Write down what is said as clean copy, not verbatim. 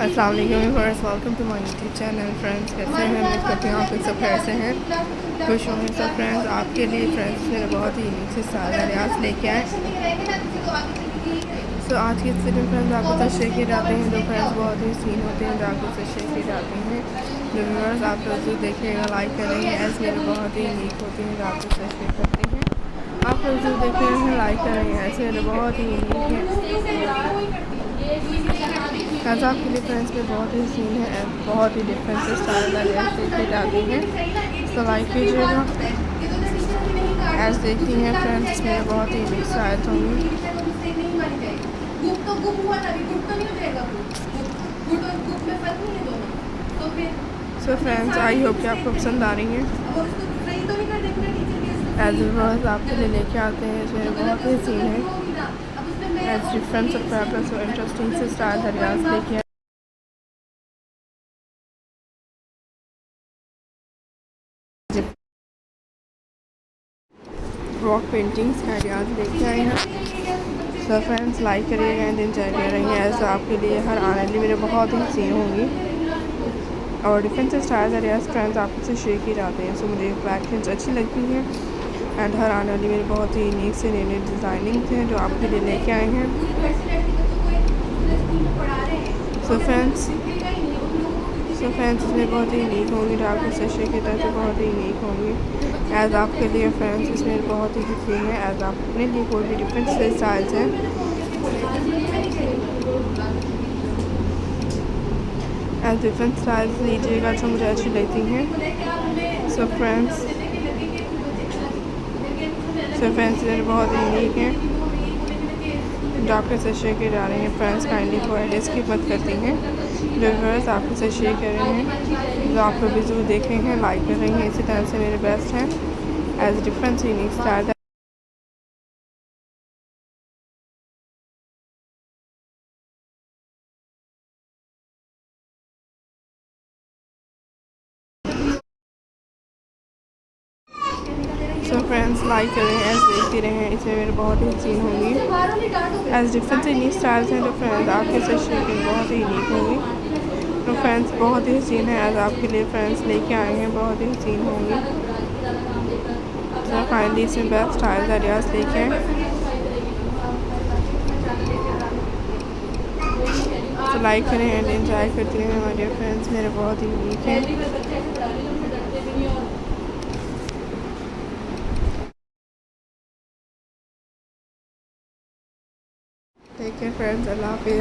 अस्सलाम वालेकुम viewers, welcome to my YouTube channel. Friends, कैसे हैं? उम्मीद करती हूँ आप लोग सब खैर से हैं, खुश होंगे सब। फ्रेंड्स, आपके लिए फ्रेंड्स मेरे बहुत ही यूनिक से सादा रियाज लेके आए। सो आज की इस वीडियो में फ्रेंड्स आपको तशरीह किए जाते हैं। जो फ्रेंड्स बहुत ही सीन होते हैं जो आपको तशरीह किए जाते हैं। जो व्यूअर्स आप लोग जो देखिएगा लाइक करेंगे, ऐसे मेरे बहुत ही यूनिक होते हैं जो आपको तशरीह करते हैं। आप लोग जो देख रहे हैं लाइक करेंगे, ऐसे मेरे बहुत ही यूनिक है। ऐसा आपके लिए फ्रेंड्स में बहुत ही सीन है, बहुत ही डिफरेंट से स्टाइल देखी जाती हैं। तो लाइक कीजिएगा। ऐसे देखती हैं फ्रेंड्स में बहुत ही मिक्स आयत होंगी। सो फ्रेंड्स, आई होप कि आपको पसंद आ रही हैं। एज व्यूअर्स आपके लिए लेके आते हैं, इसमें बहुत ही सीन है। एज डिफरेंस ऑफ फैब्रिक्स और इंटरेस्टिंग से स्टाइल रियाज लेके रॉक पेंटिंग्स का रियाज लेके आए हैं। सो फ्रेंड्स, लाइक करिएगा एंड एंजॉय करेंगे। ऐसा आपके लिए हर आने वाली मेरे बहुत ही सीन होंगी और डिफरेंट स्टाइल रियाज फ्रेंड्स आपसे शेयर किए जाते हैं। सो मुझे पैटर्न्स अच्छी लगती हैं एंड हर आने वाली मेरे बहुत ही यूनिक से नए नए डिज़ाइनिंग थे जो आपके लिए लेके आए हैं। सो फ्रेंड्स इसमें बहुत ही यूनिक होंगी जो आपको शेयर की तरह से बहुत ही यूनिक होंगी। एज आपके लिए फ्रेंड्स इसमें बहुत ही डिफरेंट है। एज आप अपने लिए कोई भी डिफरेंट से स्टाइल्स हैं, एज डिफरेंट स्टाइल्स लीजिएगा जो मुझे अच्छी लगती हैं। सो फ्रेंड्स मेरे बहुत ही यूनिक हैं जो आपके साथ शेयर किए जा रहे हैं। फ्रेंड्स काइंडली को एड्रेस की मत करती हैं। जो व्यूअर्स आपके साथ शेयर कर रहे हैं, जो आप लोग वीडियो देख रहे हैं, लाइक कर रही हैं, इसी तरह से मेरे बेस्ट हैं। As different unique style so friends, like करें, एज देखते रहें, इसमें मेरे बहुत ही सीन होंगी। एज डिफरेंट यूनिक स्टाइल्स हैं जो फ्रेंड्स आपके साथ शेयर करें, बहुत ही यूनिक होंगी। तो फ्रेंड्स बहुत ही सीन है एज आपके लिए फ्रेंड्स लेके आए हैं, बहुत ही सीन होंगी। तो फाइनली इसमें बेस्ट स्टाइल्स आइडियाज़ लेके आए। तो लाइक करें एंड एंजॉय करते रहें हमारे फ्रेंड्स, मेरे बहुत ही यूनिक हैं। टेक केयर फ्रेंड्स, अल्लाह हाफिज़।